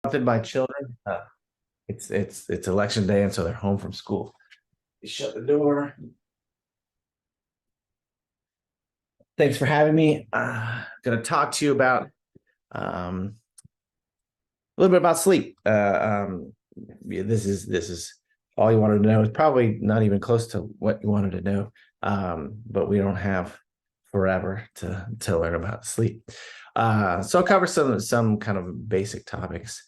With my children. It's election day, and so they're home from school. You shut the door. Thanks for having me. Going to talk to you about a little bit about sleep. Yeah, this is all you wanted to know. It's probably not even close to what you wanted to know, but we don't have forever to learn about sleep. So I'll cover some kind of basic topics,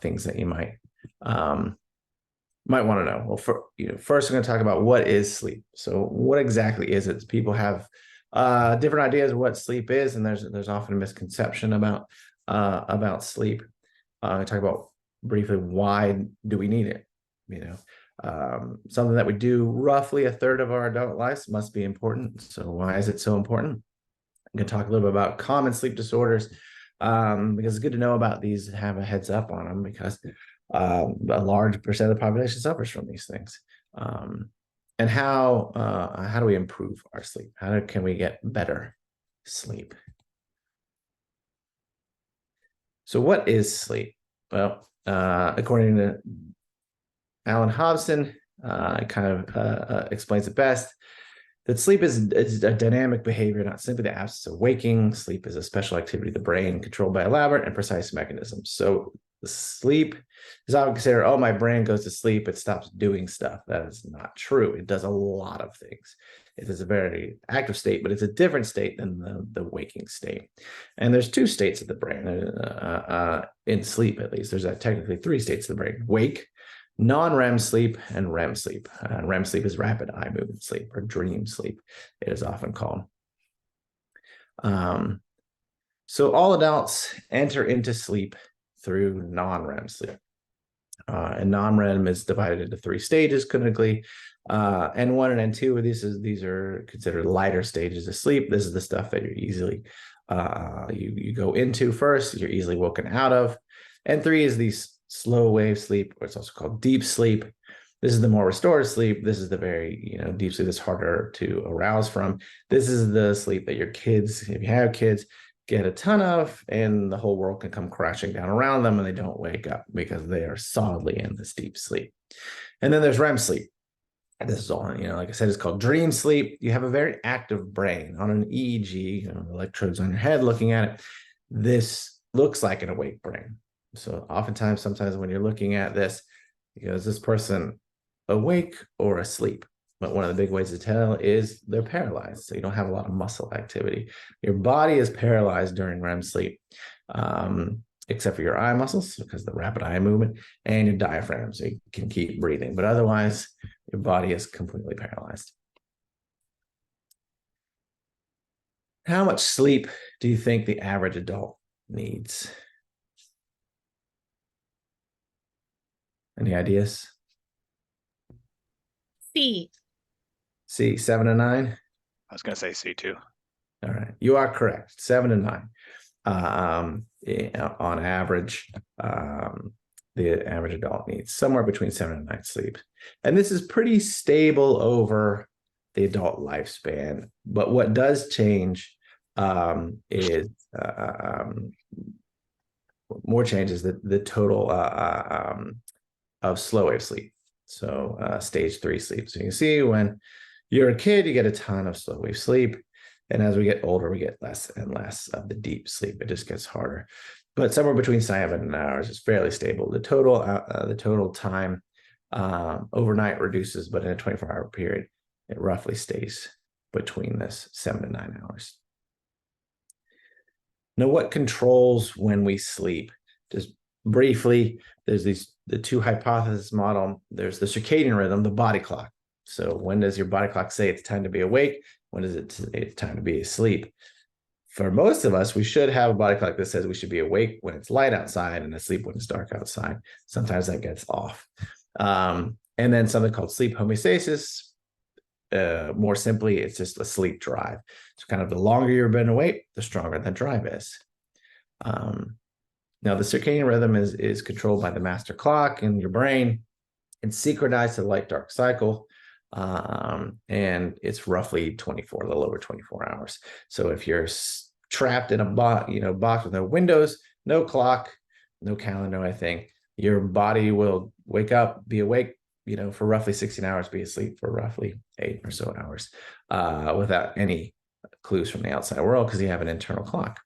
things that you might want to know. Well, first, I'm going to talk about what is sleep. So, what exactly is it? People have different ideas of what sleep is, and there's often a misconception about sleep. I talk about briefly why do we need it. Something that we do roughly a third of our adult lives must be important. So, why is it so important? I'm going to talk a little bit about common sleep disorders, because it's good to know about these, have a heads up on them, because a large percent of the population suffers from these things. And how do we improve our sleep? How can we get better sleep? So what is sleep? Well, according to Alan Hobson, it kind of explains it best, that sleep is a dynamic behavior, not simply the absence of waking. Sleep is a special activity of the brain controlled by elaborate and precise mechanisms. So sleep is often considered, oh, my brain goes to sleep, it stops doing stuff. That is not true. It does a lot of things. It is a very active state, but it's a different state than the waking state. And there's two states of the brain, in sleep at least. There's technically three states of the brain: wake, non-REM sleep, and REM sleep. REM sleep is rapid eye movement sleep, or dream sleep, it is often called. So all adults enter into sleep through non-REM sleep. And non-REM is divided into three stages clinically. N1 and N2, these are considered lighter stages of sleep. This is the stuff that you're easily you go into first, you're easily woken out of. N3 is these slow wave sleep, or it's also called deep sleep. This is the more restorative sleep. This is the very deep sleep that's harder to arouse from. This is the sleep that your kids, if you have kids, get a ton of, and the whole world can come crashing down around them, and they don't wake up because they are solidly in this deep sleep. And then there's REM sleep. This is all, like I said, it's called dream sleep. You have a very active brain. On an EEG, electrodes on your head looking at it, this looks like an awake brain. So sometimes when you're looking at this, is this person awake or asleep? But one of the big ways to tell is they're paralyzed. So you don't have a lot of muscle activity. Your body is paralyzed during REM sleep, except for your eye muscles, because of the rapid eye movement, and your diaphragm, so you can keep breathing. But otherwise, your body is completely paralyzed. How much sleep do you think the average adult needs? Any ideas? C. C, 7 to 9? I was going to say C too. All right, you are correct. 7 to 9. On average, the average adult needs somewhere between 7 and 9 sleep. And this is pretty stable over the adult lifespan. But what does change is more changes the total of slow wave sleep. So stage 3 sleep. So you can see when you're a kid, you get a ton of slow wave sleep. And as we get older, we get less and less of the deep sleep. It just gets harder. But somewhere between 7 and 9 hours is fairly stable. The total time overnight reduces, but in a 24-hour period, it roughly stays between this 7 to 9 hours. Now, what controls when we sleep? Just briefly, there's the two hypothesis model. There's the circadian rhythm, the body clock. So when does your body clock say it's time to be awake? When is it it's time to be asleep? For most of us, we should have a body clock that says we should be awake when it's light outside and asleep when it's dark outside. Sometimes that gets off. And then something called sleep homeostasis. More simply, it's just a sleep drive. So kind of the longer you've been awake, the stronger that drive is. Now, the circadian rhythm is controlled by the master clock in your brain. It's synchronized to the light-dark cycle. And it's roughly 24, a little over 24 hours. So if you're trapped in a box with no windows, no clock, no calendar, no anything. Your body will wake up, be awake, for roughly 16 hours, be asleep for roughly 8 or so hours, without any clues from the outside world, because you have an internal clock.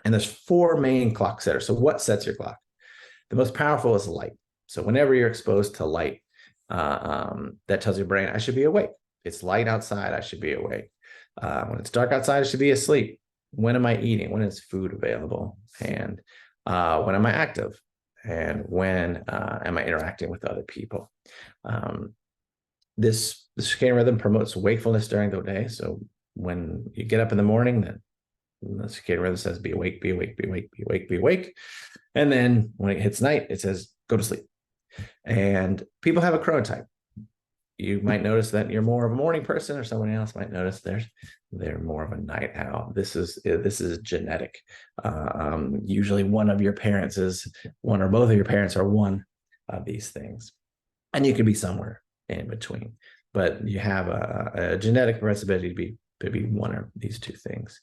And there's 4 main clock setters. So what sets your clock? The most powerful is light. So whenever you're exposed to light, that tells your brain, I should be awake. It's light outside, I should be awake. When it's dark outside, I should be asleep. When am I eating? When is food available? And when am I active? And when am I interacting with other people? The circadian rhythm promotes wakefulness during the day. So when you get up in the morning, then the circadian rhythm says, be awake, be awake, be awake, be awake, be awake. And then when it hits night, it says, go to sleep. And people have a chronotype. You might notice that you're more of a morning person, or someone else might notice they're more of a night owl. This is genetic. Usually one of your parents is one, or both of your parents are one of these things. And you could be somewhere in between, but you have a genetic propensity to be one of these two things.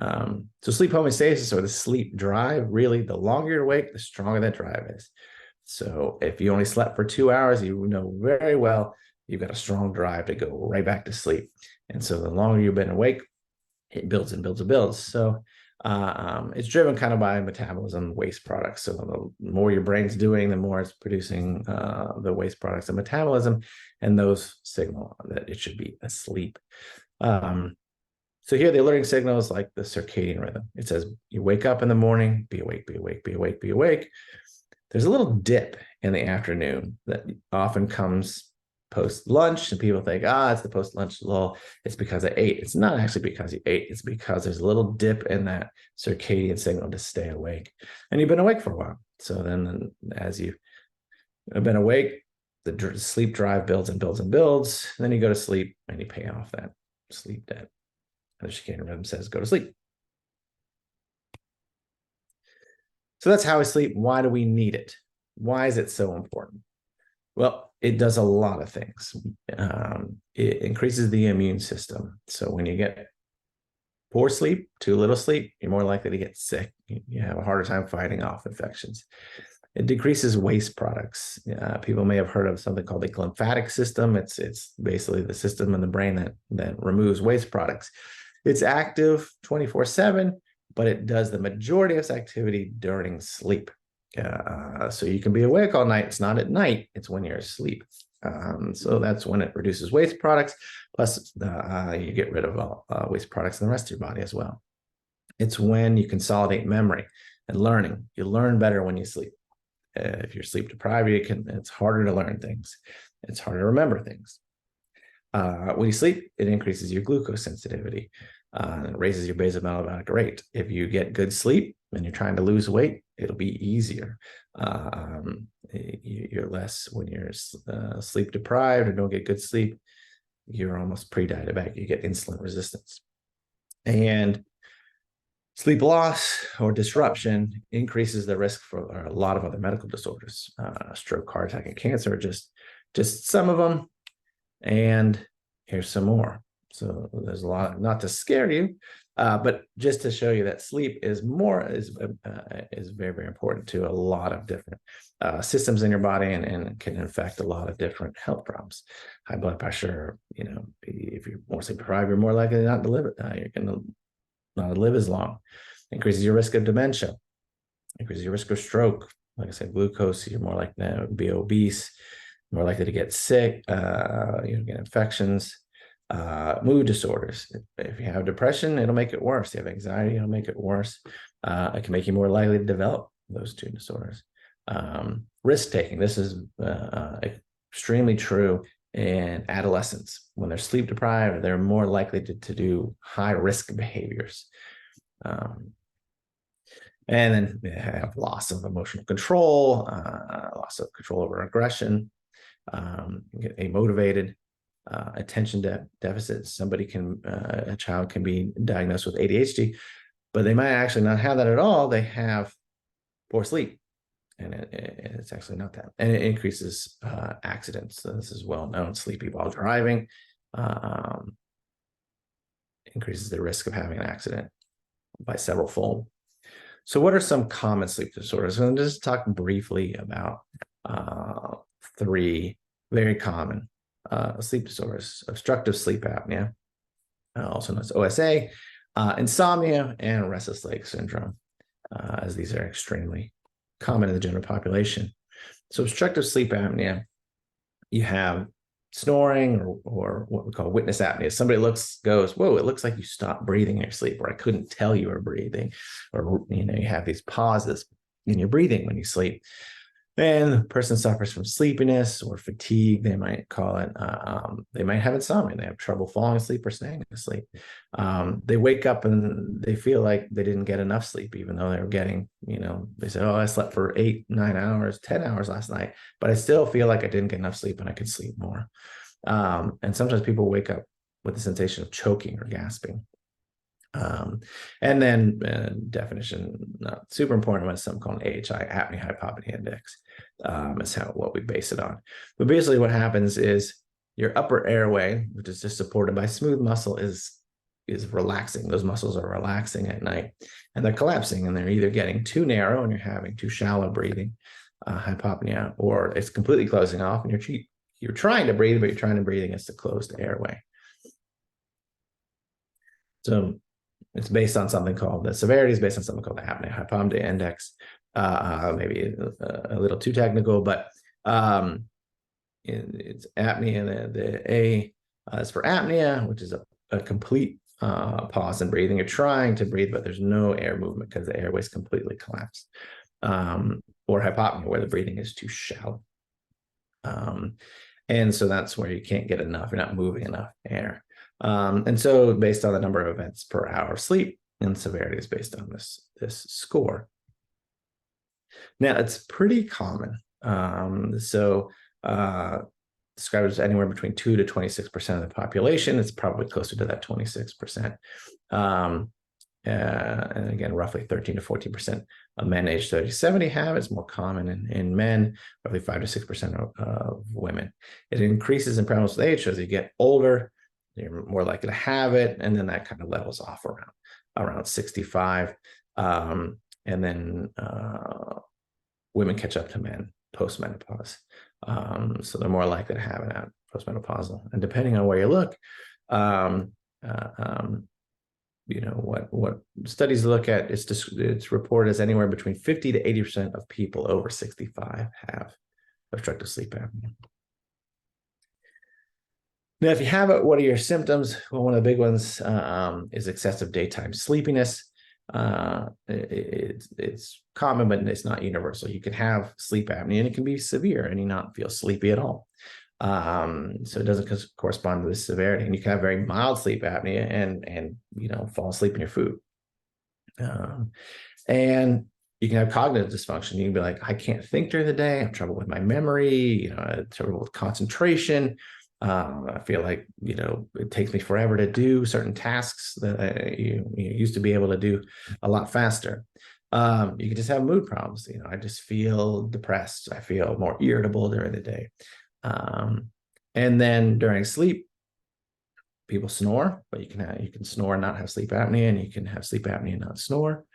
So sleep homeostasis, or the sleep drive, really, the longer you're awake, the stronger that drive is. So if you only slept for 2 hours, you know very well you've got a strong drive to go right back to sleep. And so the longer you've been awake, it builds and builds and builds. So it's driven kind of by metabolism, waste products. So the more your brain's doing, the more it's producing the waste products and metabolism, and those signal that it should be asleep. So here, the alerting signal is like the circadian rhythm. It says you wake up in the morning, be awake, be awake, be awake, be awake. There's a little dip in the afternoon that often comes post-lunch, and people think, it's the post-lunch lull. It's because I ate. It's not actually because you ate. It's because there's a little dip in that circadian signal to stay awake. And you've been awake for a while. So then as you have been awake, the sleep drive builds and builds and builds. And then you go to sleep and you pay off that sleep debt. And the circadian rhythm says, go to sleep. So that's how we sleep. Why do we need it? Why is it so important? Well, it does a lot of things. It increases the immune system. So when you get poor sleep, too little sleep, you're more likely to get sick. You have a harder time fighting off infections. It decreases waste products. People may have heard of something called the glymphatic system. It's basically the system in the brain that removes waste products. It's active 24/7, but it does the majority of its activity during sleep. So you can be awake all night. It's not at night. It's when you're asleep. So that's when it reduces waste products. Plus, you get rid of all waste products in the rest of your body as well. It's when you consolidate memory and learning. You learn better when you sleep. If you're sleep deprived, it's harder to learn things. It's harder to remember things. When you sleep, it increases your glucose sensitivity. It raises your basal metabolic rate. If you get good sleep and you're trying to lose weight, it'll be easier. You're less, when you're sleep deprived or don't get good sleep, you're almost pre-diabetic. You get insulin resistance. And sleep loss or disruption increases the risk for a lot of other medical disorders. Stroke, heart attack, and cancer are just some of them. And here's some more. So there's a lot, not to scare you, but just to show you that sleep is very, very important to a lot of different systems in your body, and can affect a lot of different health problems. High blood pressure, if you're more sleep deprived, you're more likely not to live. You're going to not live as long. Increases your risk of dementia. Increases your risk of stroke. Like I said, glucose, you're more likely to be obese, more likely to get sick, get infections. Mood disorders. If you have depression, it'll make it worse. If you have anxiety, it'll make it worse. It can make you more likely to develop those two disorders. Risk taking. This is extremely true in adolescents. When they're sleep deprived, they're more likely to do high risk behaviors. And then they have loss of emotional control, loss of control over aggression, get amotivated. Attention deficit. A child can be diagnosed with ADHD, but they might actually not have that at all. They have poor sleep, and it's actually not that. And it increases accidents. So this is well known. Sleepy while driving increases the risk of having an accident by several fold. So what are some common sleep disorders? I'm just talk briefly about 3 very common sleep disorders: obstructive sleep apnea, also known as OSA, insomnia, and restless leg syndrome, as these are extremely common in the general population. So obstructive sleep apnea, you have snoring or what we call witness apnea. Somebody goes, whoa, it looks like you stopped breathing in your sleep, or I couldn't tell you were breathing, or you have these pauses in your breathing when you sleep. And the person suffers from sleepiness or fatigue, they might call it. They might have insomnia. They have trouble falling asleep or staying asleep. They wake up and they feel like they didn't get enough sleep, even though they were getting, they say, oh, I slept for 8, 9 hours, 10 hours last night, but I still feel like I didn't get enough sleep and I could sleep more. And sometimes people wake up with the sensation of choking or gasping. And then definition, not super important, but something called AHI, apnea-hypopnea index, is what we base it on. But basically what happens is your upper airway, which is just supported by smooth muscle, is relaxing. Those muscles are relaxing at night and they're collapsing, and they're either getting too narrow and you're having too shallow breathing, hypopnea, or it's completely closing off and you're trying to breathe, but you're trying to breathe against a closed airway. So it's based on something called, the severity is based on something called the apnea-hypopnea index. Maybe a little too technical, but it's apnea. The A is for apnea, which is a complete pause in breathing. You're trying to breathe, but there's no air movement because the airway's completely collapsed. Or hypopnea, where the breathing is too shallow. And so that's where you can't get enough, you're not moving enough air. And so based on the number of events per hour of sleep, and severity is based on this score. Now it's pretty common. Described as anywhere between 2 to 26% of the population. It's probably closer to that 26%. And again, roughly 13 to 14% of men aged 30 to 70 have. It's more common in men, roughly 5 to 6% of women. It increases in prevalence with age. So as you get older, you're more likely to have it, and then that kind of levels off around 65. And then women catch up to men post-menopause. So they're more likely to have it at post-menopausal. And depending on where you look, what studies look at, it's reported as anywhere between 50 to 80% of people over 65 have obstructive sleep apnea. Now, if you have it, what are your symptoms? Well, one of the big ones is excessive daytime sleepiness. It's common, but it's not universal. You can have sleep apnea and it can be severe and you not feel sleepy at all. So it doesn't correspond to the severity. And you can have very mild sleep apnea and fall asleep in your food. And you can have cognitive dysfunction. You can be like, I can't think during the day. I have trouble with my memory, trouble with concentration. I feel like, it takes me forever to do certain tasks that you used to be able to do a lot faster. You can just have mood problems. I just feel depressed. I feel more irritable during the day. And then during sleep, people snore, but you can snore and not have sleep apnea, and you can have sleep apnea and not snore.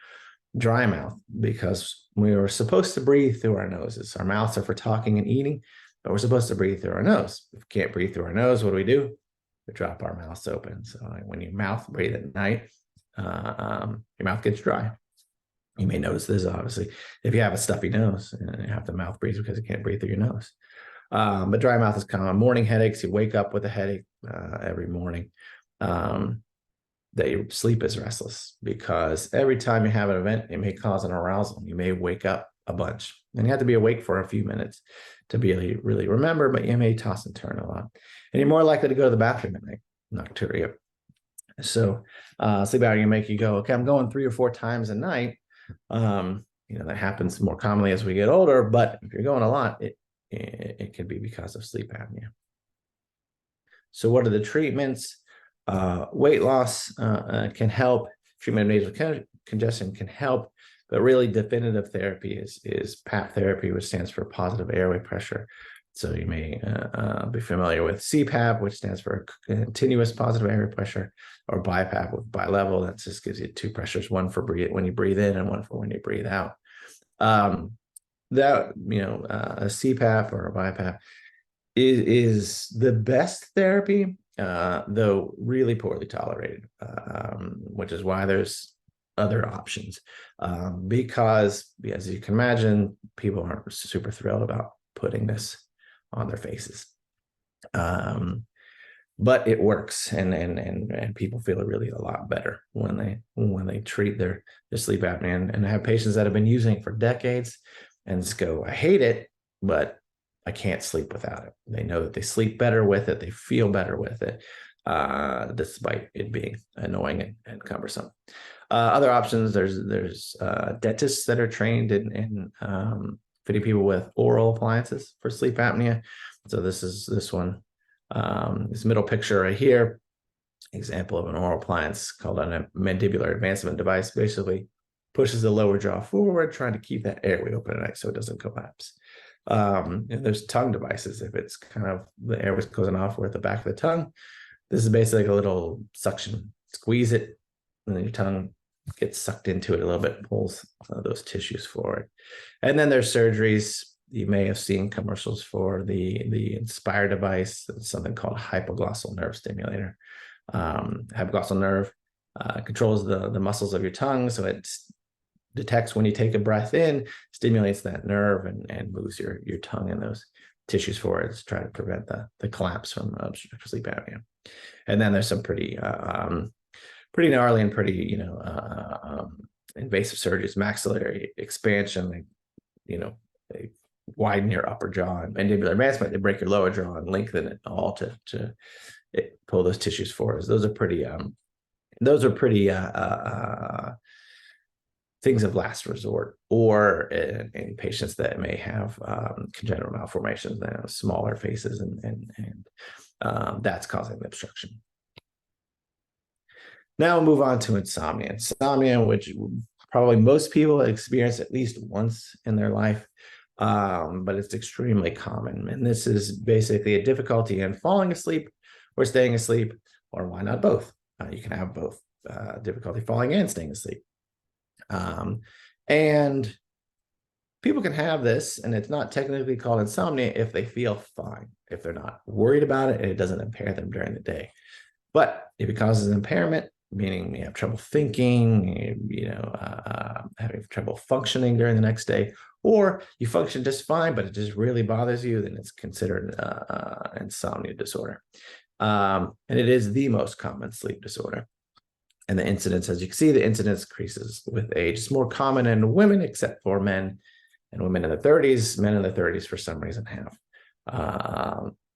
Dry mouth, because we are supposed to breathe through our noses. Our mouths are for talking and eating, but we're supposed to breathe through our nose. If we can't breathe through our nose, what do? We drop our mouths open. So when you mouth breathe at night, your mouth gets dry. You may notice this, obviously, if you have a stuffy nose and you have to mouth breathe because you can't breathe through your nose. But dry mouth is common. Morning headaches, you wake up with a headache every morning. That your sleep is restless, because every time you have an event, it may cause an arousal. You may wake up a bunch, and you have to be awake for a few minutes to really remember, but you may toss and turn a lot. And you're more likely to go to the bathroom at night, nocturia. So sleep apnea make you go, okay, I'm going 3 or 4 times a night. That happens more commonly as we get older, but if you're going a lot, it could be because of sleep apnea. So what are the treatments? Weight loss can help. Treatment of nasal congestion can help, but really definitive therapy is PAP therapy, which stands for positive airway pressure So you may be familiar with CPAP, which stands for continuous positive airway pressure, or BiPAP with bilevel. That just gives you two pressures, one for when you breathe in and one for when you breathe out. That, a CPAP or a BiPAP is the best therapy, though really poorly tolerated, which is why there's other options. Because, as you can imagine, people aren't super thrilled about putting this on their faces. But it works, and people feel really a lot better when they treat their sleep apnea, and have patients that have been using it for decades and just go, I hate it, but I can't sleep without it. They know that they sleep better with it, they feel better with it, despite it being annoying and cumbersome. Other options, there's dentists that are trained in fitting people with oral appliances for sleep apnea. So this one, this middle picture right here, example of an oral appliance called a mandibular advancement device. Basically pushes the lower jaw forward, trying to keep that airway open at night so it doesn't collapse. And there's tongue devices. If it's kind of the airway's closing off or at the back of the tongue, this is basically like a little suction. Squeeze it, and then your tongue gets sucked into it a little bit, pulls those tissues forward. And then there's surgeries. You may have seen commercials for the Inspire device, something called hypoglossal nerve stimulator. Hypoglossal nerve controls the muscles of your tongue, so it detects when you take a breath in, stimulates that nerve, and moves your tongue and those tissues forward to try to prevent the collapse from obstructive sleep apnea. And then there's some pretty gnarly and pretty invasive surgeries, maxillary expansion. They widen your upper jaw, and mandibular advancement, they break your lower jaw and lengthen it all to pull those tissues forward. So those are pretty things of last resort, or in patients that may have congenital malformations, smaller faces, and that's causing the obstruction. Now we'll move on to insomnia. Insomnia, which probably most people experience at least once in their life, but it's extremely common. And this is basically a difficulty in falling asleep or staying asleep, or why not both? You can have both, difficulty falling and staying asleep. And people can have this, and it's not technically called insomnia if they feel fine, if they're not worried about it and it doesn't impair them during the day. But if it causes impairment, meaning you have trouble thinking, having trouble functioning during the next day, or you function just fine, but it just really bothers you, then it's considered insomnia disorder. And it is the most common sleep disorder. And the incidence, as you can see, the incidence increases with age. It's more common in women, except for men and women in the 30s. Men in the 30s, for some reason, have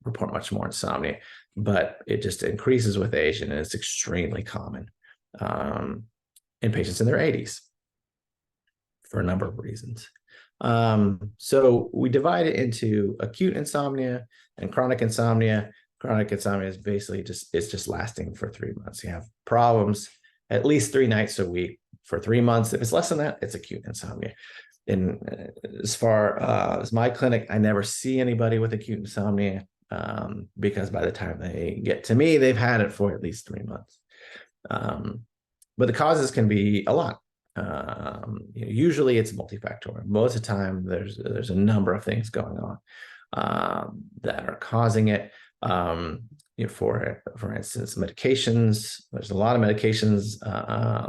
report much more insomnia, but it just increases with age, and it's extremely common in patients in their 80s for a number of reasons. So we divide it into acute insomnia and chronic insomnia. Chronic insomnia is basically just lasting for 3 months. You have problems at least 3 nights a week for 3 months. If it's less than that, it's acute insomnia. And as far as my clinic, I never see anybody with acute insomnia, because by the time they get to me, they've had it for at least 3 months. But the causes can be a lot. Usually it's multifactorial. Most of the time, there's a number of things going on that are causing it. For instance, medications. There's a lot of medications,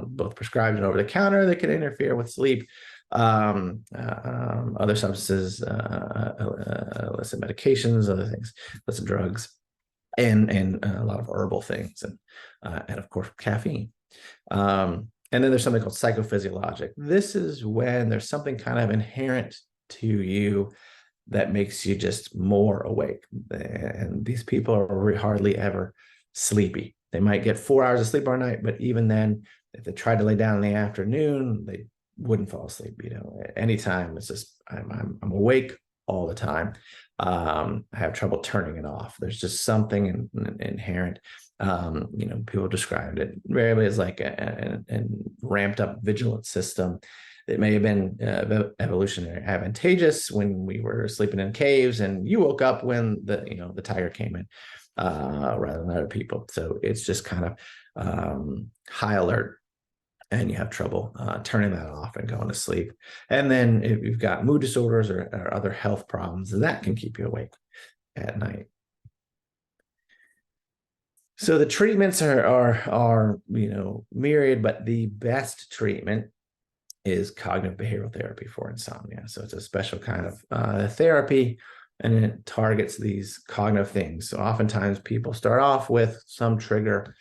both prescribed and over the counter, that can interfere with sleep. Other substances, illicit medications, other things, illicit drugs, and a lot of herbal things, and of course caffeine. And then there's something called psychophysiologic. This is when there's something kind of inherent to you that makes you just more awake. And these people are hardly ever sleepy. They might get 4 hours of sleep per night, but even then, if they tried to lay down in the afternoon, they wouldn't fall asleep. Anytime, it's just I'm awake all the time. I have trouble turning it off. There's just something inherent. People described it variably as like a ramped up vigilance system. It may have been evolutionary advantageous when we were sleeping in caves, and you woke up when the tiger came in, rather than other people. So it's just kind of high alert, and you have trouble turning that off and going to sleep. And then if you've got mood disorders or other health problems, that can keep you awake at night. So the treatments are myriad, but the best treatment is cognitive behavioral therapy for insomnia. So it's a special kind of therapy, and it targets these cognitive things. So oftentimes people start off with some trigger,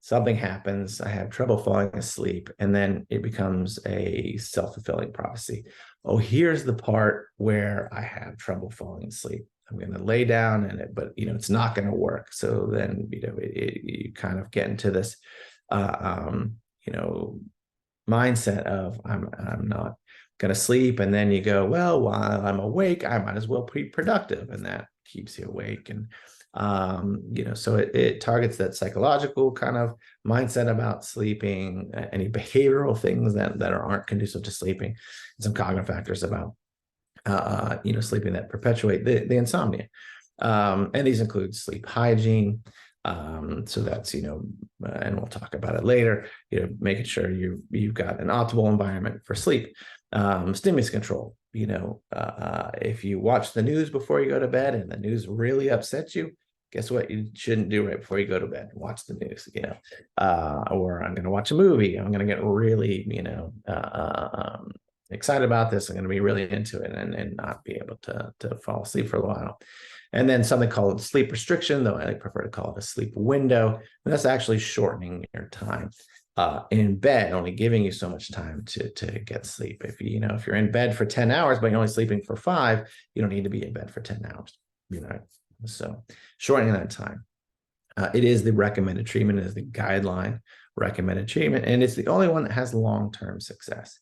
something happens, I have trouble falling asleep, and then it becomes a self-fulfilling prophecy. Oh, here's the part where I have trouble falling asleep. I'm going to lay down in it, but it's not going to work. So then you kind of get into this mindset of I'm not going to sleep, and then you go, well, while I'm awake, I might as well be productive, and that keeps you awake. And so it targets that psychological kind of mindset about sleeping, any behavioral things that aren't conducive to sleeping, and some cognitive factors about sleeping that perpetuate the insomnia. And these include sleep hygiene. So that's, and we'll talk about it later, making sure you've got an optimal environment for sleep. Stimulus control, if you watch the news before you go to bed and the news really upsets you, guess what you shouldn't do right before you go to bed? Watch the news, or I'm going to watch a movie. I'm going to get really, excited about this. I'm going to be really into it and not be able to fall asleep for a while. And then something called sleep restriction, though I prefer to call it a sleep window. And that's actually shortening your time in bed, only giving you so much time to get sleep. If you're in bed for 10 hours, but you're only sleeping for 5, you don't need to be in bed for 10 hours. So shortening that time. It is the recommended treatment, it is the guideline recommended treatment, and it's the only one that has long-term success,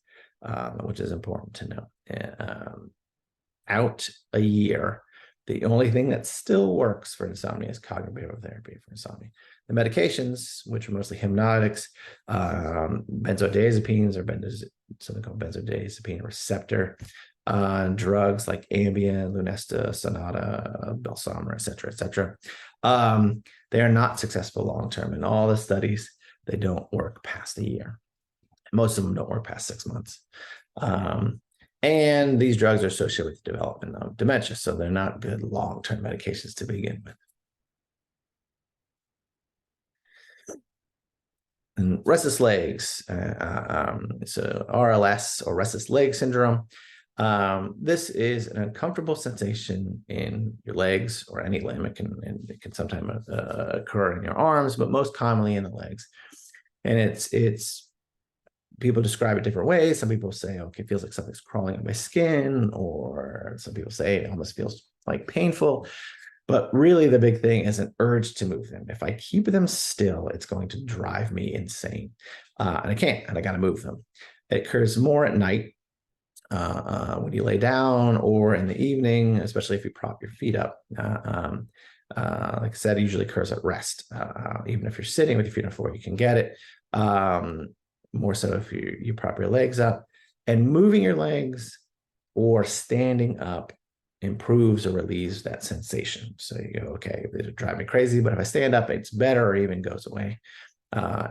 which is important to know. Out a year, the only thing that still works for insomnia is cognitive behavioral therapy for insomnia. The medications, which are mostly hypnotics, benzodiazepines, or something called benzodiazepine receptor, drugs like Ambien, Lunesta, Sonata, Belsomra, et cetera, they are not successful long-term. In all the studies, they don't work past a year. Most of them don't work past 6 months. And these drugs are associated with the development of dementia, so they're not good long-term medications to begin with. And restless legs, so RLS, or restless leg syndrome. This is an uncomfortable sensation in your legs or any limb. It can sometimes occur in your arms, but most commonly in the legs. And it's people describe it different ways. Some people say, okay, it feels like something's crawling on my skin, or some people say it almost feels like painful. But really, the big thing is an urge to move them. If I keep them still, it's going to drive me insane. And I can't, and I got to move them. It occurs more at night when you lay down, or in the evening, especially if you prop your feet up. Like I said, it usually occurs at rest. Even if you're sitting with your feet on the floor, you can get it. More so if you prop your legs up. And moving your legs or standing up improves or relieves that sensation. So you go, okay, it'll drive me crazy, but if I stand up, it's better, or even goes away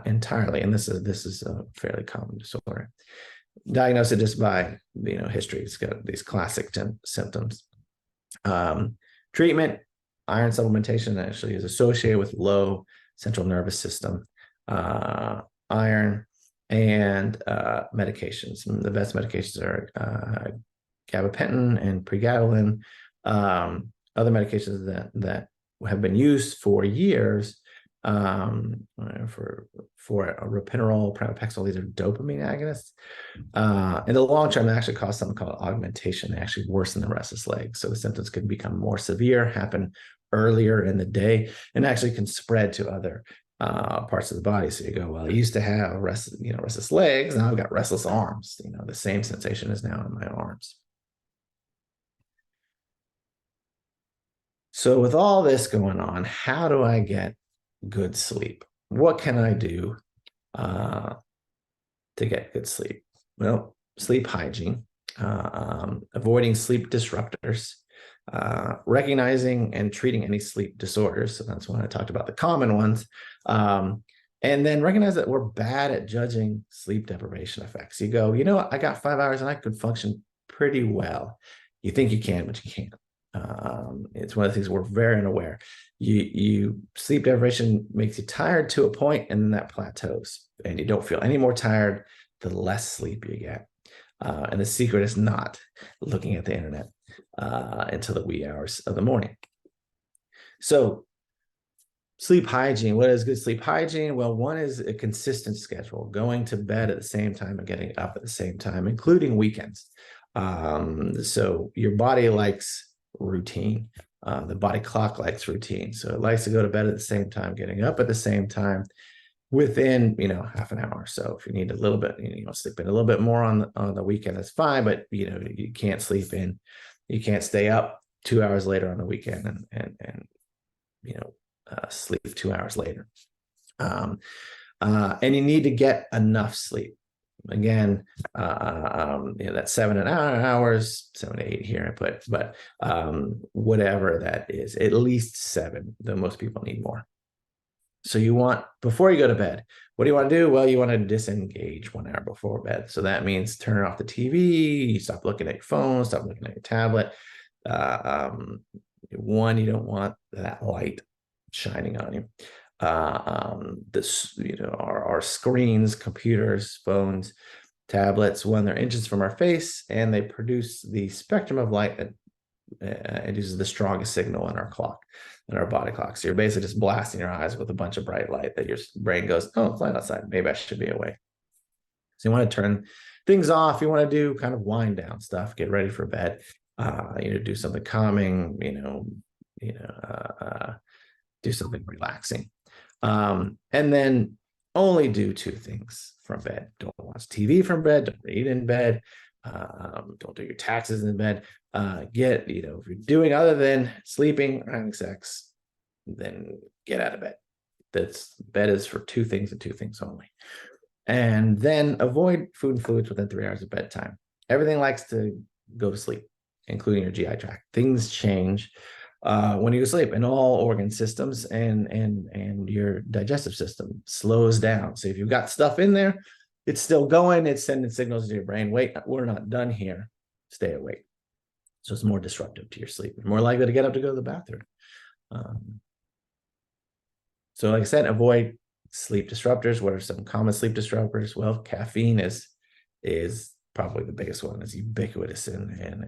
entirely. And this is a fairly common disorder. Diagnose it just by history. It's got these classic symptoms. Treatment: iron supplementation actually is associated with low central nervous system iron, and medications. And the best medications are gabapentin and pregabalin. Other medications that have been used for years for ropinirole, pramipexole. These are dopamine agonists. In the long term, they actually cause something called augmentation. They actually worsen the restless legs. So the symptoms can become more severe, happen earlier in the day, and actually can spread to other parts of the body. So you go, well, I used to have restless legs, now I've got restless arms. The same sensation is now in my arms. So with all this going on, how do I get good sleep? What can I do to get good sleep? Well, sleep hygiene, avoiding sleep disruptors, recognizing and treating any sleep disorders. So that's when I talked about the common ones. And then recognize that we're bad at judging sleep deprivation effects. You go, you know what? I got 5 hours and I could function pretty well. You think you can, but you can't. It's one of the things we're very unaware. You sleep deprivation makes you tired to a point, and then that plateaus, and you don't feel any more tired the less sleep you get. And the secret is not looking at the internet until the wee hours of the morning. So sleep hygiene. What is good sleep hygiene? Well, one is a consistent schedule, going to bed at the same time and getting up at the same time, including weekends. So your body likes routine. The body clock likes routine. So it likes to go to bed at the same time, getting up at the same time within, half an hour. So if you need a little bit, sleep in a little bit more on the weekend, that's fine. But, you can't sleep in, you can't stay up 2 hours later on the weekend and sleep 2 hours later. And you need to get enough sleep. Again, that's 7 hours, 7 to 8 here I put, but whatever that is, at least 7, though most people need more. So you want, before you go to bed, what do you want to do? Well, you want to disengage 1 hour before bed. So that means turn off the TV, stop looking at your phone, stop looking at your tablet. One, you don't want that light shining on you. Our screens, computers, phones, tablets, when they're inches from our face, and they produce the spectrum of light that it uses the strongest signal in our clock, in our body clock. So you're basically just blasting your eyes with a bunch of bright light that your brain goes, oh, it's light outside, maybe I should be awake. So you want to turn things off. You want to do kind of wind down stuff, get ready for bed, do something calming, do something relaxing. And then only do 2 things from bed. Don't watch TV from bed, don't read in bed, don't do your taxes in bed. If you're doing other than sleeping or having sex, then get out of bed. Bed is for 2 things and 2 things only. And then avoid food and fluids within 3 hours of bedtime. Everything likes to go to sleep, including your GI tract. Things change when you sleep, and all organ systems and your digestive system slows down. So if you've got stuff in there, it's still going, it's sending signals to your brain, wait, we're not done here, stay awake. So it's more disruptive to your sleep. You're more likely to get up to go to the bathroom. So like I said, avoid sleep disruptors. What are some common sleep disruptors? Well, caffeine is probably the biggest one. It's ubiquitous in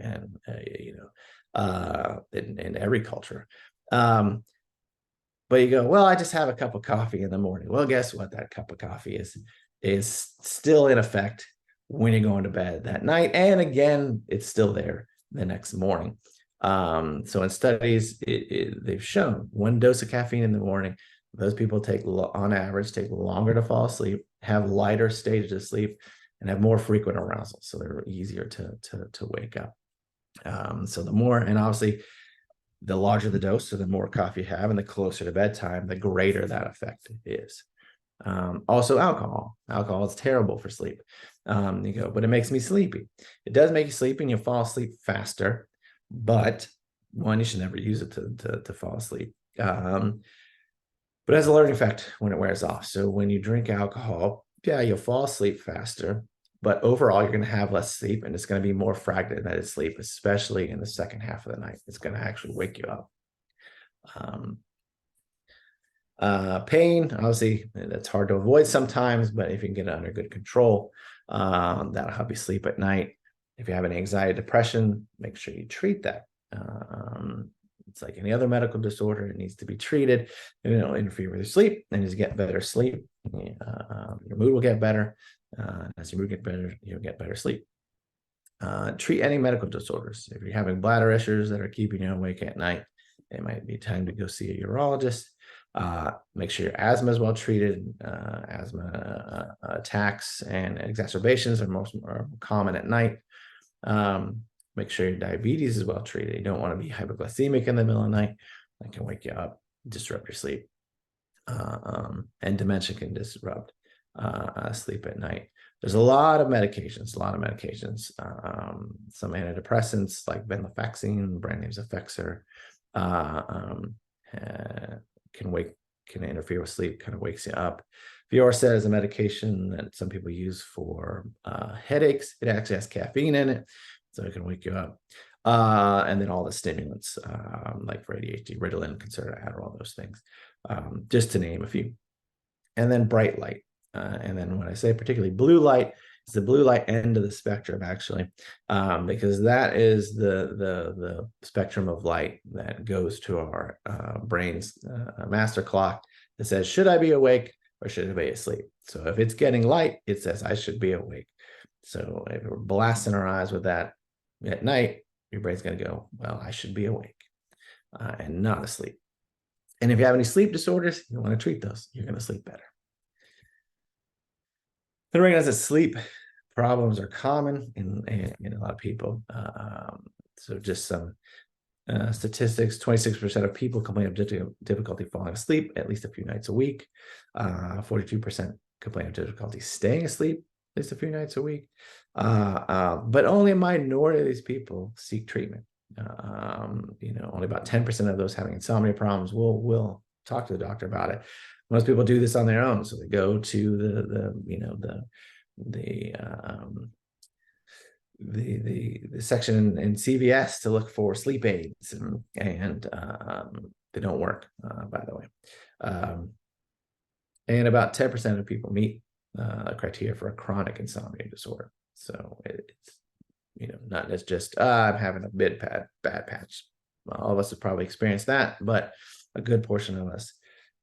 every culture. But you go, well, I just have a cup of coffee in the morning. Well, guess what? That cup of coffee is still in effect when you're going to bed that night. And again, it's still there the next morning. So in studies, they've shown 1 dose of caffeine in the morning, those people on average take longer to fall asleep, have lighter stages of sleep, and have more frequent arousal. So they're easier to wake up. So the more, and obviously the larger the dose, so the more coffee you have, and the closer to bedtime, the greater that effect is. Also alcohol is terrible for sleep. You go, but it makes me sleepy. It does make you sleepy and you fall asleep faster, but one, you should never use it to fall asleep. But it has a learning effect when it wears off. So when you drink alcohol, yeah, you'll fall asleep faster, but overall you're going to have less sleep, and it's going to be more fragmented sleep, especially in the second half of the night. It's going to actually wake you up. Pain, obviously, that's hard to avoid sometimes, but if you can get it under good control, that'll help you sleep at night. If you have any anxiety, depression, make sure you treat that. It's like any other medical disorder. It needs to be treated. It'll interfere with your sleep, and as you get better sleep, your mood will get better. As your mood gets better, you'll get better sleep. Treat any medical disorders. If you're having bladder issues that are keeping you awake at night, it might be time to go see a urologist. Make sure your asthma is well treated. Asthma attacks and exacerbations are common at night. Make sure your diabetes is well treated. You don't want to be hypoglycemic in the middle of the night. That can wake you up, disrupt your sleep. And dementia can disrupt sleep at night. There's a lot of medications, some antidepressants like venlafaxine, brand name's Effexor, can interfere with sleep, kind of wakes you up. Fiorset is a medication that some people use for headaches. It actually has caffeine in it, so it can wake you up. And then all the stimulants, like for ADHD, Ritalin, Concerta, Adderall, those things, just to name a few. And then bright light. And then when I say particularly blue light, it's the blue light end of the spectrum, actually, because that is the spectrum of light that goes to our brain's master clock that says, should I be awake or should I be asleep? So if it's getting light, it says I should be awake. So if we're blasting our eyes with that at night, your brain's going to go, well, I should be awake and not asleep. And if you have any sleep disorders, you want to treat those. You're going to sleep better. Then recognize that sleep problems are common in a lot of people. So just some statistics: 26% of people complain of difficulty falling asleep at least a few nights a week. 42% complain of difficulty staying asleep at least a few nights a week. But only a minority of these people seek treatment. Only about 10% of those having insomnia problems will talk to the doctor about it. Most people do this on their own, so they go to the section in CVS to look for sleep aids, and they don't work, by the way. And about 10% of people meet criteria for a chronic insomnia disorder. So it's not as just I'm having a bad patch. All of us have probably experienced that, but a good portion of us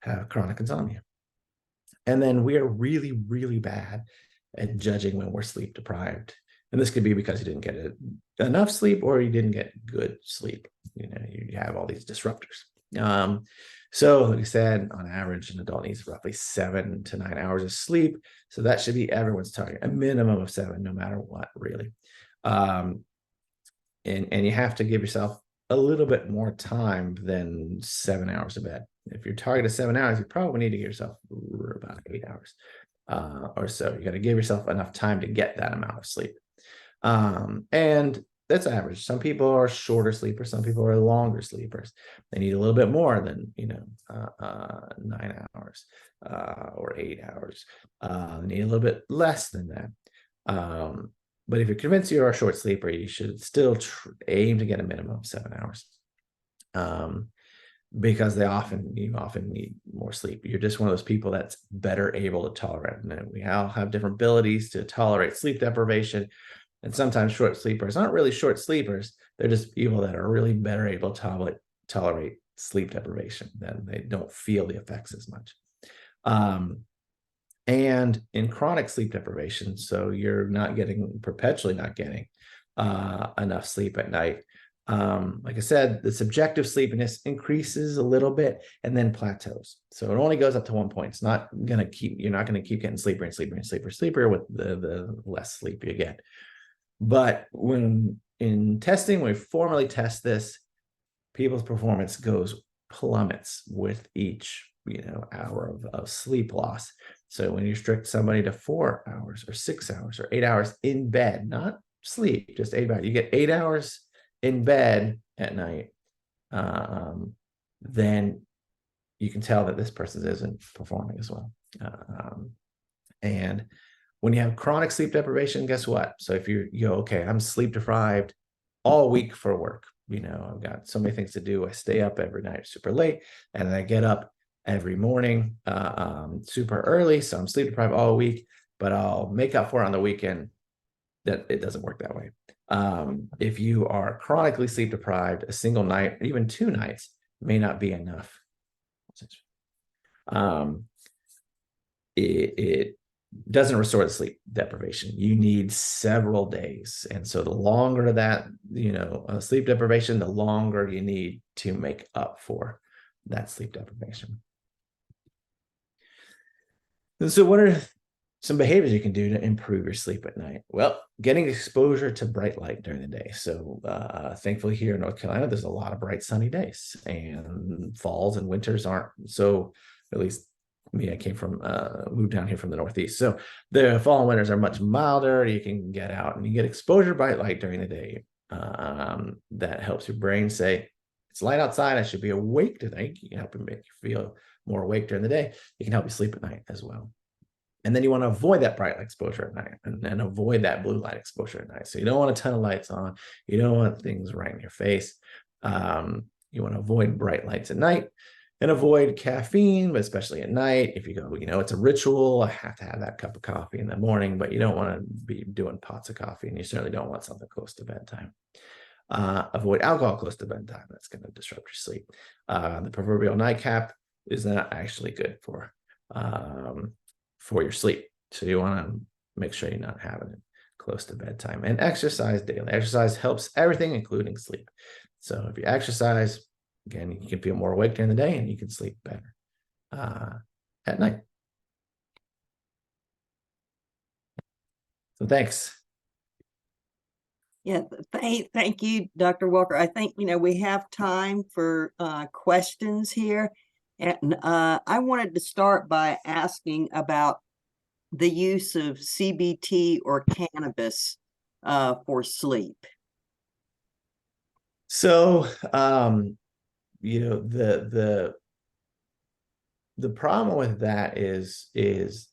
have chronic insomnia. And then we are really, really bad at judging when we're sleep deprived. And this could be because you didn't get enough sleep or you didn't get good sleep. You have all these disruptors. So like I said, on average, an adult needs roughly 7 to 9 hours of sleep. So that should be everyone's target, a minimum of 7, no matter what, really. And you have to give yourself a little bit more time than 7 hours of bed. If your target is 7 hours, you probably need to give yourself about 8 hours or so. You got to give yourself enough time to get that amount of sleep. And that's average. Some people are shorter sleepers. Some people are longer sleepers. They need a little bit more than 9 hours or 8 hours. They need a little bit less than that. But if you're convinced you're a short sleeper, you should still aim to get a minimum of 7 hours, because you often need more sleep. You're just one of those people that's better able to tolerate it. And we all have different abilities to tolerate sleep deprivation. And sometimes short sleepers aren't really short sleepers. They're just people that are really better able to tolerate sleep deprivation. Then they don't feel the effects as much. And in chronic sleep deprivation, so you're perpetually not getting enough sleep at night. Like I said, the subjective sleepiness increases a little bit and then plateaus. So it only goes up to one point. It's not going to you're not going to keep getting sleeper with the less sleep you get. But when we formally test this, people's performance plummets with each hour of sleep loss. So when you restrict somebody to 4 hours or 6 hours or 8 hours in bed, not sleep, just 8 hours, you get 8 hours in bed at night, then you can tell that this person isn't performing as well. And when you have chronic sleep deprivation, guess what? So if you go, okay, I'm sleep deprived all week for work. I've got so many things to do. I stay up every night super late, and then I get up every morning super early. So I'm sleep deprived all week, but I'll make up for it on the weekend. That it doesn't work that way. If you are chronically sleep deprived, a single night, even 2 nights may not be enough. It doesn't restore the sleep deprivation. You need several days. And so the longer that, sleep deprivation, the longer you need to make up for that sleep deprivation. And so what are some behaviors you can do to improve your sleep at night? Well, getting exposure to bright light during the day. So thankfully here in North Carolina, there's a lot of bright sunny days, and falls and winters aren't so, at least me, I came from moved down here from the Northeast. So the fall and winters are much milder. You can get out and you get exposure by light during the day. That helps your brain say, it's light outside, I should be awake tonight. You can help you make you feel more awake during the day. It can help you sleep at night as well. And then you want to avoid that bright light exposure at night and avoid that blue light exposure at night. So you don't want a ton of lights on. You don't want things right in your face. You want to avoid bright lights at night and avoid caffeine, but especially at night. If you go, it's a ritual, I have to have that cup of coffee in the morning, but you don't want to be doing pots of coffee, and you certainly don't want something close to bedtime. Avoid alcohol close to bedtime. That's going to disrupt your sleep. The proverbial nightcap is not actually good for your sleep. So you want to make sure you're not having it close to bedtime. And exercise daily. Exercise helps everything, including sleep. So if you exercise, again, you can feel more awake during the day and you can sleep better at night. So thanks. Yeah, thank you, Dr. Walker. I think, we have time for questions here. And I wanted to start by asking about the use of CBT or cannabis for sleep. So, the problem with that is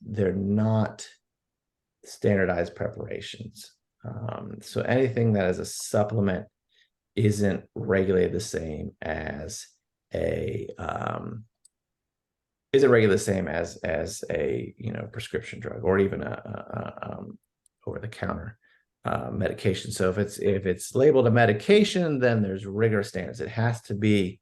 they're not standardized preparations. So anything that is a supplement isn't regulated the same as a prescription drug, or even a over-the-counter medication. So if it's labeled a medication, then there's rigorous standards. It has to be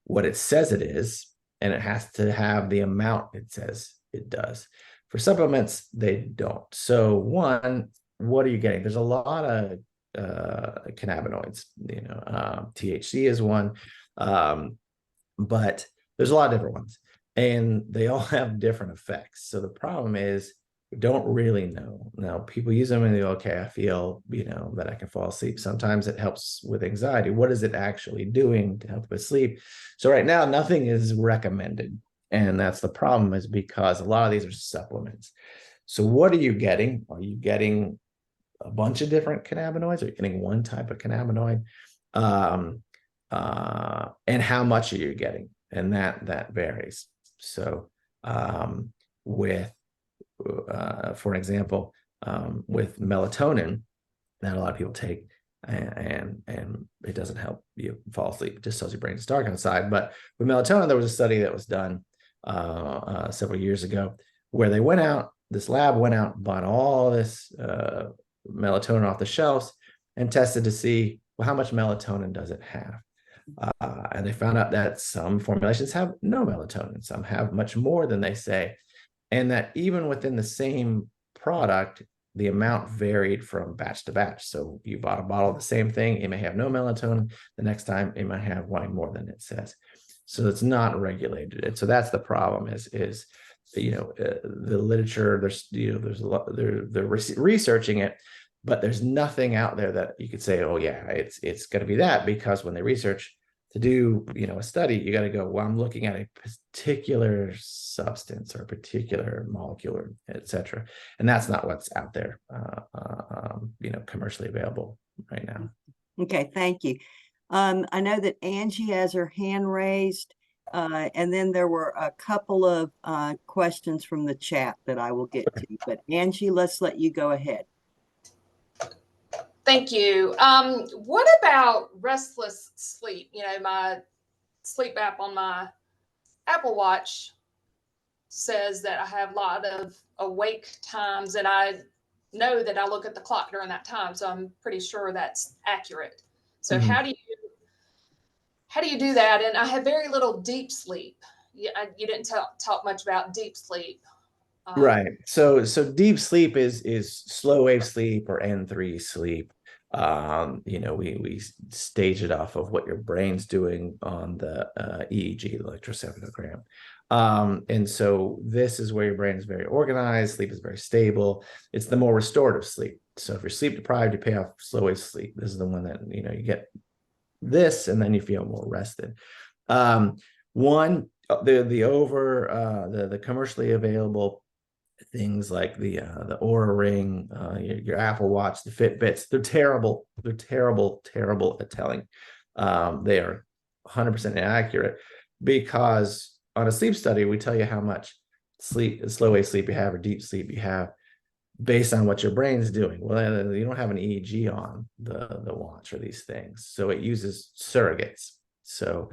what it says it is, and it has to have the amount it says it does. For supplements, they don't. So one, what are you getting? There's a lot of cannabinoids. THC is one, but there's a lot of different ones, and they all have different effects. So the problem is we don't really know. Now, people use them and they go, okay, I feel, that I can fall asleep. Sometimes it helps with anxiety. What is it actually doing to help with sleep? So right now, nothing is recommended. And that's the problem, is because a lot of these are supplements. So what are you getting? Are you getting a bunch of different cannabinoids? Are you getting one type of cannabinoid? And how much are you getting? And that varies. So for example, with melatonin, that a lot of people take, and it doesn't help you fall asleep. It just tells your brain it's dark outside. But with melatonin, there was a study that was done several years ago where this lab went out, bought all this melatonin off the shelves and tested to see, well, how much melatonin does it have? And they found out that some formulations have no melatonin, some have much more than they say. And that even within the same product, the amount varied from batch to batch. So you bought a bottle of the same thing, it may have no melatonin. The next time it might have way more than it says. So it's not regulated. And so that's the problem is the literature, there's a lot, they're researching it, but there's nothing out there that you could say, oh yeah, it's going to be that, because when they research to do, a study, you got to go, well, I'm looking at a particular substance or a particular molecule, etc. And that's not what's out there, commercially available right now. Okay, thank you. I know that Angie has her hand raised, and then there were a couple of questions from the chat that I will get to. But Angie, let's let you go ahead. Thank you. What about restless sleep? My sleep app on my Apple Watch says that I have a lot of awake times, and I know that I look at the clock during that time, so I'm pretty sure that's accurate. So how do you do that? And I have very little deep sleep. You didn't talk much about deep sleep. Right. So deep sleep is slow wave sleep or N3 sleep. We stage it off of what your brain's doing on the EEG, the electroencephalogram. And so this is where your brain is very organized, sleep is very stable. It's the more restorative sleep. So if you're sleep deprived, you pay off slow wave sleep. This is the one that, you get this and then you feel more rested. One, the commercially available things like the Oura Ring, your Apple Watch, the Fitbits, they're terrible. They're terrible at telling. They are 100% inaccurate, because on a sleep study, we tell you how much slow wave sleep you have or deep sleep you have based on what your brain's doing. Well, you don't have an EEG on the watch or these things, so it uses surrogates. So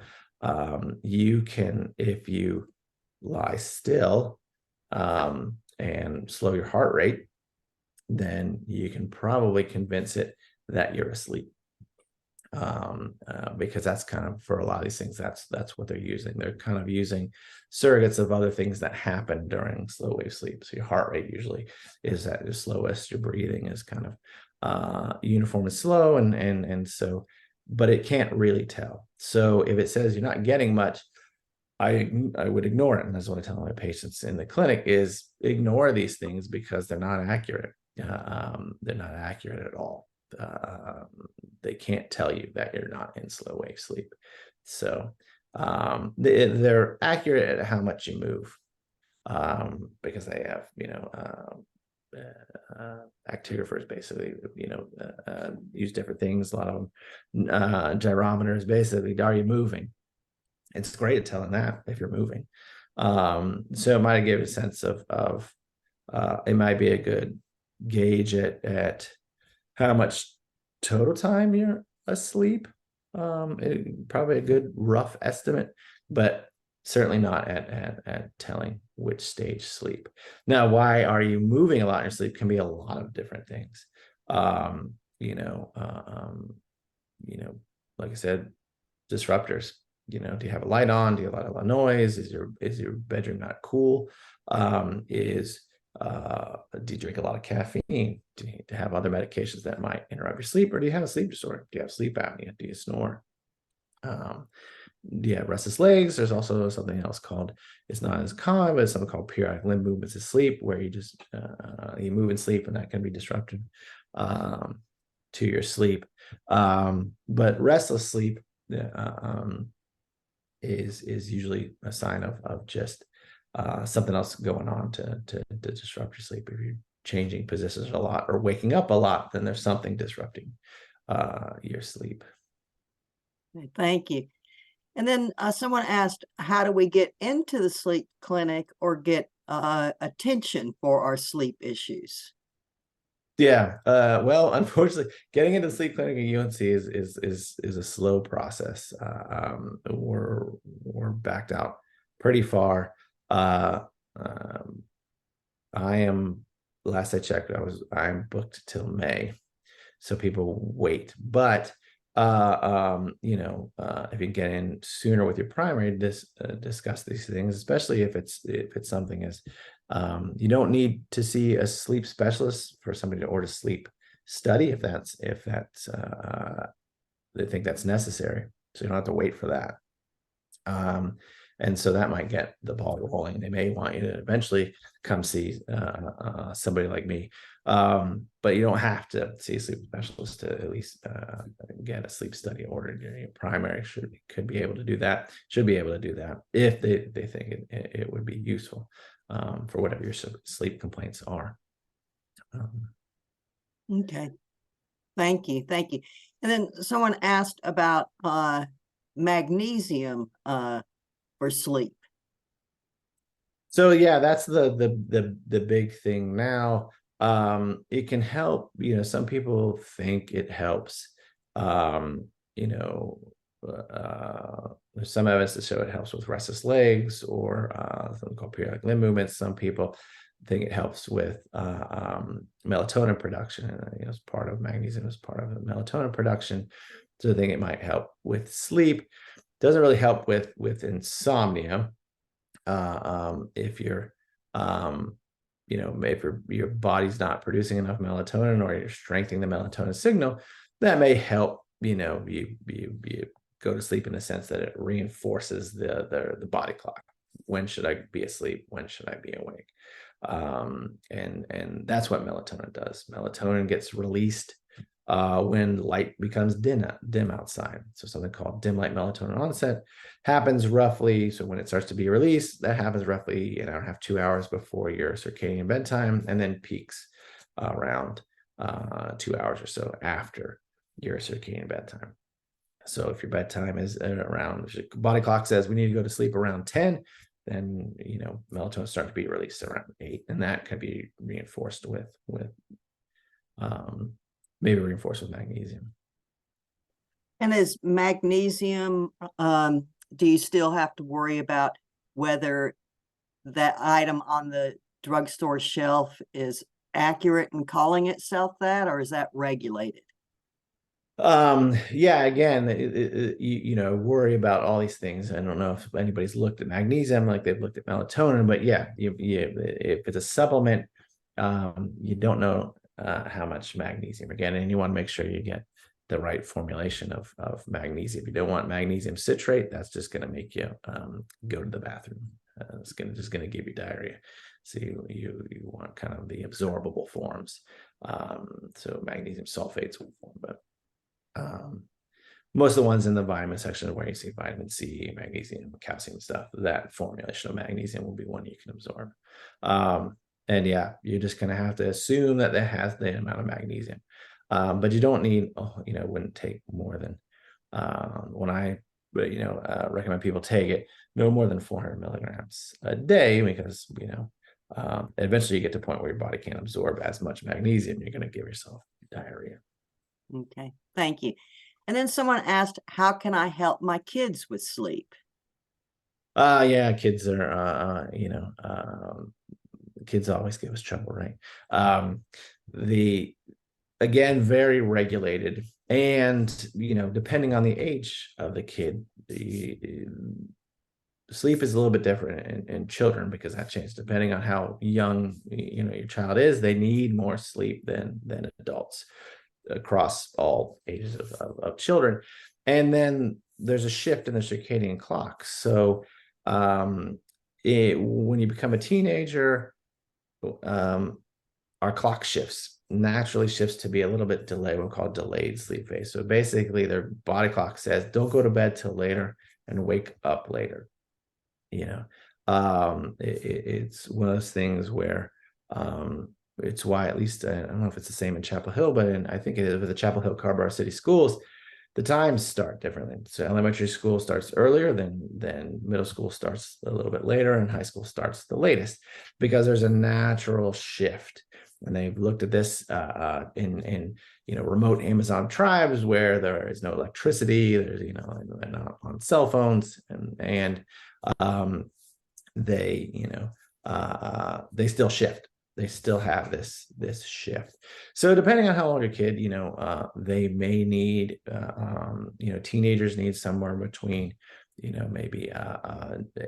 you can, if you lie still and slow your heart rate, then you can probably convince it that you're asleep. Because that's kind of, for a lot of these things, that's what they're using. They're kind of using surrogates of other things that happen during slow wave sleep. So your heart rate usually is at your slowest, your breathing is kind of uniform and slow, and so, but it can't really tell. So if it says you're not getting much, I would ignore it. And that's what I tell my patients in the clinic is ignore these things, because they're not accurate. They're not accurate at all. They can't tell you that you're not in slow wave sleep. So they're accurate at how much you move, because they have, actigraphers basically, use different things. A lot of them, gyrometers, basically, are you moving? It's great at telling that if you're moving. So it might give a sense of it might be a good gauge at how much total time you're asleep. Probably a good rough estimate, but certainly not at telling which stage sleep. Now, why are you moving a lot in your sleep can be a lot of different things. Like I said, disruptors. Do you have a light on? Do you have a lot of noise? Is your bedroom not cool? Do you drink a lot of caffeine? Do you have other medications that might interrupt your sleep? Or do you have a sleep disorder? Do you have sleep apnea? Do you snore? Do you have restless legs? There's also something else called, it's not as common, but it's something called periodic limb movements of sleep, where you just you move in sleep, and that can be disruptive to your sleep. But restless sleep is usually a sign of just something else going on to disrupt your sleep. If you're changing positions a lot or waking up a lot, then there's something disrupting your sleep. Thank you. And then someone asked, how do we get into the sleep clinic or get attention for our sleep issues? Yeah. Well, unfortunately, getting into the sleep clinic at UNC is a slow process. We're backed out pretty far. I am, last I checked, I'm booked till May, so people wait. But if you get in sooner with your primary, discuss these things, especially if it's something as you don't need to see a sleep specialist for somebody to order sleep study if that's they think that's necessary, so you don't have to wait for that. And so that might get the ball rolling. They may want you to eventually come see somebody like me, but you don't have to see a sleep specialist to at least get a sleep study ordered. Your primary could be able to do that. Should be able to do that if they think it would be useful for whatever your sleep complaints are. Okay, thank you. And then someone asked about magnesium for sleep. So yeah, that's the big thing now. It can help. Some people think it helps. There's some evidence to show it helps with restless legs or something called periodic limb movements. Some people think it helps with melatonin production. And as part of magnesium is part of the melatonin production, so I think it might help with sleep. Doesn't really help with insomnia. If you're if your body's not producing enough melatonin, or you're strengthening the melatonin signal, that may help you go to sleep, in the sense that it reinforces the body clock. When should I be asleep? When should I be awake? And that's what melatonin does. Melatonin gets released when light becomes dim outside. So something called dim light melatonin onset happens roughly. So when it starts to be released, that happens roughly an hour and a half, 2 hours before your circadian bedtime, and then peaks around 2 hours or so after your circadian bedtime. So if your bedtime is around, if your body clock says we need to go to sleep around 10, then melatonin starts to be released around 8, and that can be reinforced with maybe reinforced with magnesium. And is magnesium, do you still have to worry about whether that item on the drugstore shelf is accurate in calling itself that, or is that regulated? Yeah, again, worry about all these things. I don't know if anybody's looked at magnesium like they've looked at melatonin, but yeah, if it's a supplement, you don't know how much magnesium again, and you want to make sure you get the right formulation of magnesium. You don't want magnesium citrate. That's just going to make you go to the bathroom. It's just going to give you diarrhea. So you want kind of the absorbable forms. So magnesium sulfates will form, but most of the ones in the vitamin section where you see vitamin C, magnesium, calcium stuff, that formulation of magnesium will be one you can absorb. And yeah, you're just going to have to assume that it has the amount of magnesium. But you don't need, wouldn't take more than, when I, recommend people take it, no more than 400 milligrams a day, because, eventually you get to a point where your body can't absorb as much magnesium. You're going to give yourself diarrhea. Okay, thank you. And then someone asked, how can I help my kids with sleep? Yeah, kids are, kids always give us trouble, right? Again, very regulated, and depending on the age of the kid, the sleep is a little bit different in children, because that changes depending on how young your child is. They need more sleep than adults across all ages of children. And then there's a shift in the circadian clock. So when you become a teenager, our clock naturally shifts to be a little bit delayed, we'll call delayed sleep phase. So basically their body clock says, don't go to bed till later and wake up later. It's one of those things where it's why, at least I don't know if it's the same in Chapel Hill, but I think it is with the Chapel Hill Carrboro City Schools, the times start differently. So elementary school starts earlier, then middle school starts a little bit later, and high school starts the latest, because there's a natural shift. And they've looked at this in remote Amazon tribes where there is no electricity. There's they're not on cell phones, and they they still shift. They still have this shift. So depending on how old your kid, they may need, teenagers need somewhere between, maybe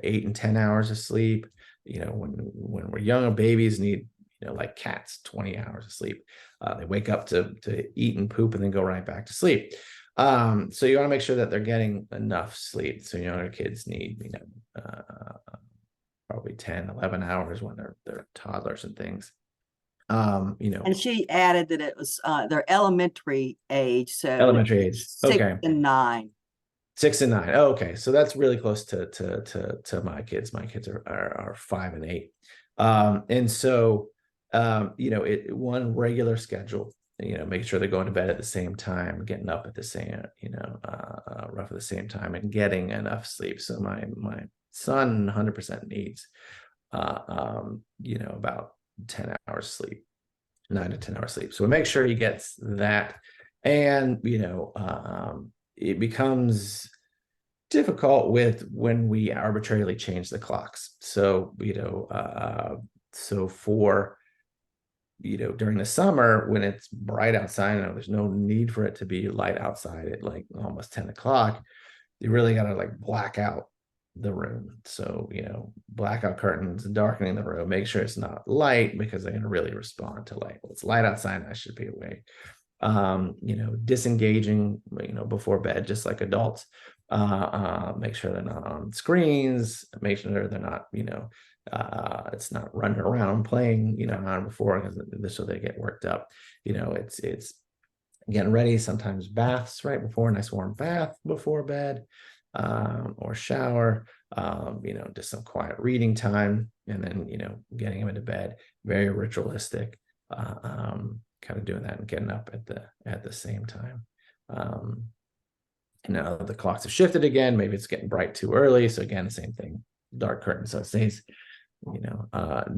8 and 10 hours of sleep. When we're young, babies need, like cats, 20 hours of sleep. They wake up to eat and poop and then go right back to sleep. So you want to make sure that they're getting enough sleep. So younger kids need, probably 10, 11 hours when they're toddlers and things. And she added that it was their elementary age. So elementary age. 6 Okay. and 9. 6 and 9. Oh, okay. So that's really close to my kids. My kids are 5 and 8. And so, one regular schedule, making sure they're going to bed at the same time, getting up at the same, roughly the same time, and getting enough sleep. So my son 100% needs, about 10 hours sleep, 9 to 10 hours sleep. So we make sure he gets that. And, it becomes difficult when we arbitrarily change the clocks. So, so for, during the summer when it's bright outside, there's no need for it to be light outside at like almost 10 o'clock. You really got to like black out the room. So, blackout curtains, darkening the room, make sure it's not light, because they're going to really respond to light. Well, it's light outside, I should be awake. Disengaging, before bed, just like adults. Make sure they're not on screens, make sure they're not, it's not running around playing, on before, because so they get worked up. It's getting ready, sometimes baths right before, nice warm bath before bed, or shower, just some quiet reading time, and then, getting them into bed, very ritualistic, kind of doing that and getting up at the same time. The clocks have shifted again. Maybe it's getting bright too early. So again, same thing, dark curtain. So it stays,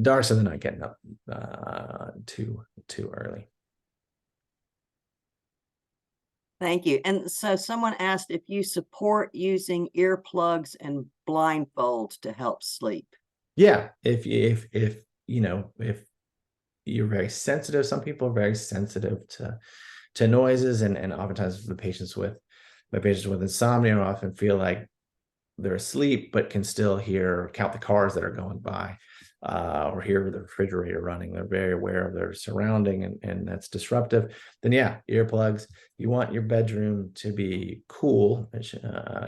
dark so they're not getting up too early. Thank you. And so someone asked if you support using earplugs and blindfolds to help sleep. Yeah, if you're very sensitive, some people are very sensitive to noises, and oftentimes my patients with insomnia often feel like they're asleep but can still count the cars that are going by, or hear the refrigerator running. They're very aware of their surrounding, and that's disruptive. Then yeah, earplugs. You want your bedroom to be cool.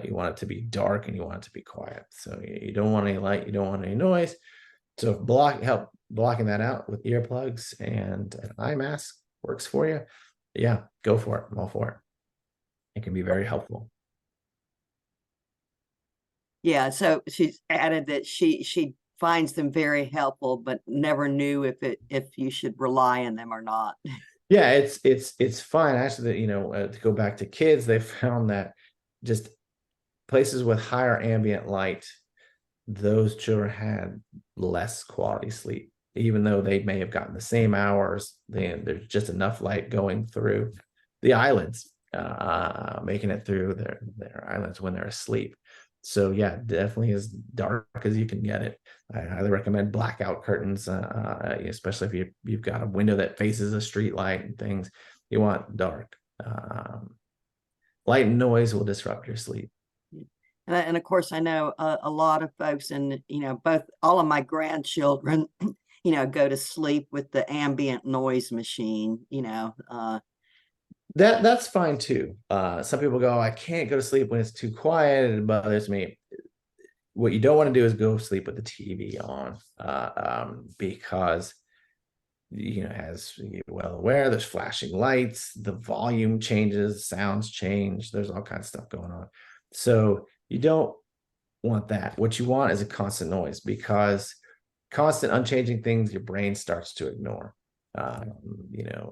You want it to be dark, and you want it to be quiet. So you don't want any light, you don't want any noise. So if blocking that out with earplugs and an eye mask works for you, yeah, go for it. I'm all for it. It can be very helpful. Yeah, so she's added that she finds them very helpful, but never knew if you should rely on them or not. Yeah, it's fine. Actually, to go back to kids, they found that just places with higher ambient light, those children had less quality sleep, even though they may have gotten the same hours. There's just enough light going through the eyelids, making it through their eyelids when they're asleep. So yeah, definitely as dark as you can get it. I highly recommend blackout curtains, especially if you've got a window that faces a street light and things. You want dark. Light and noise will disrupt your sleep. And of course, I know a lot of folks, and all of my grandchildren, go to sleep with the ambient noise machine. That's fine too. Some people go, I can't go to sleep when it's too quiet, it bothers me. What you don't want to do is go sleep with the TV on, because as you're well aware, there's flashing lights, the volume changes, sounds change, there's all kinds of stuff going on. So you don't want that. What you want is a constant noise, because constant unchanging things your brain starts to ignore.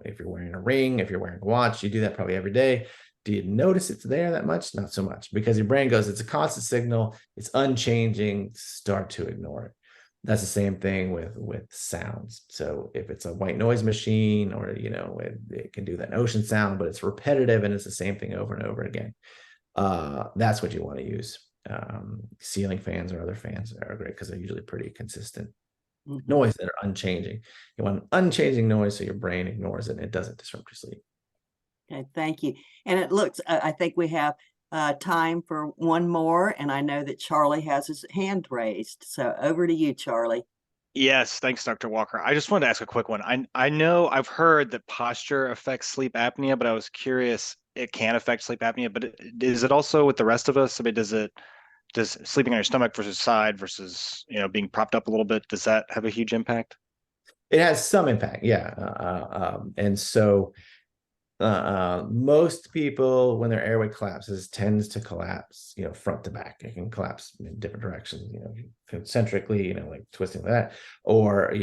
If you're wearing a ring, if you're wearing a watch, you do that probably every day. Do you notice it's there that much? Not so much, because your brain goes, it's a constant signal, it's unchanging, start to ignore it. That's the same thing with sounds. So if it's a white noise machine, or it can do that ocean sound, but it's repetitive and it's the same thing over and over again, that's what you want to use. Ceiling fans or other fans are great because they're usually pretty consistent noise that are unchanging. You want an unchanging noise so your brain ignores it and it doesn't disrupt your sleep. Okay, thank you. And it looks, I think we have time for one more, and I know that Charlie has his hand raised. So over to you, Charlie. Yes, thanks, Dr. Walker. I just wanted to ask a quick one. I know I've heard that posture affects sleep apnea, but I was curious, it can affect sleep apnea, but is it also with the rest of us? I mean, does sleeping on your stomach versus side versus, being propped up a little bit, does that have a huge impact? It has some impact, yeah. And so most people, when their airway collapses, tends to collapse, front to back. It can collapse in different directions, concentrically, like twisting like that, or,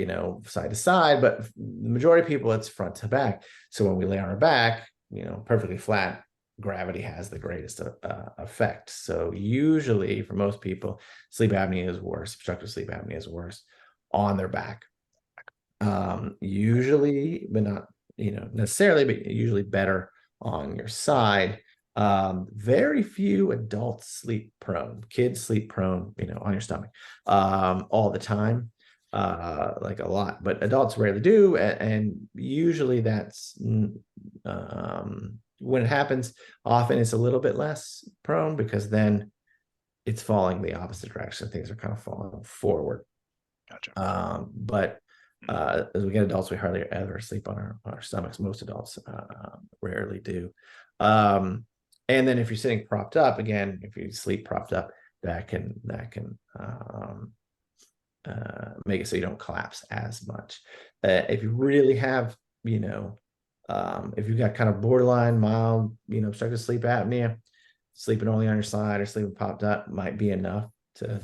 side to side. But the majority of people, it's front to back. So when we lay on our back, perfectly flat, gravity has the greatest effect. So usually for most people, sleep apnea is worse, obstructive sleep apnea is worse on their back. Usually, but not necessarily, but usually better on your side. Very few adults sleep prone. Kids sleep prone, on your stomach, all the time, like a lot, but adults rarely do. And usually that's when it happens, often it's a little bit less prone, because then it's falling the opposite direction. Things are kind of falling forward. Gotcha. But as we get adults, we hardly ever sleep on our stomachs. Most adults rarely do. And then if you're sitting propped up, again, if you sleep propped up, that can make it so you don't collapse as much. If you really have, If you've got kind of borderline mild, obstructive sleep apnea, sleeping only on your side or sleeping popped up might be enough to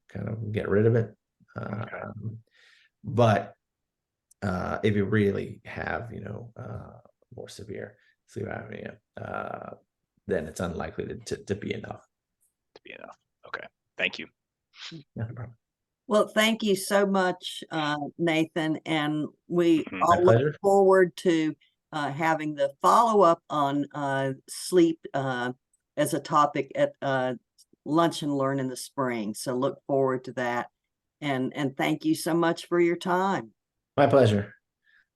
kind of get rid of it. Okay. But if you really have, more severe sleep apnea, then it's unlikely to be enough. To be enough. Okay. Thank you. No problem. Well, thank you so much, Nathan, and we Mhm. all My look pleasure. forward to having the follow-up on sleep as a topic at Lunch and Learn in the spring. So look forward to that. And thank you so much for your time. My pleasure.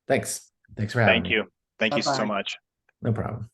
Thanks for having Thank me. you. Thank you so Bye-bye. much. No problem.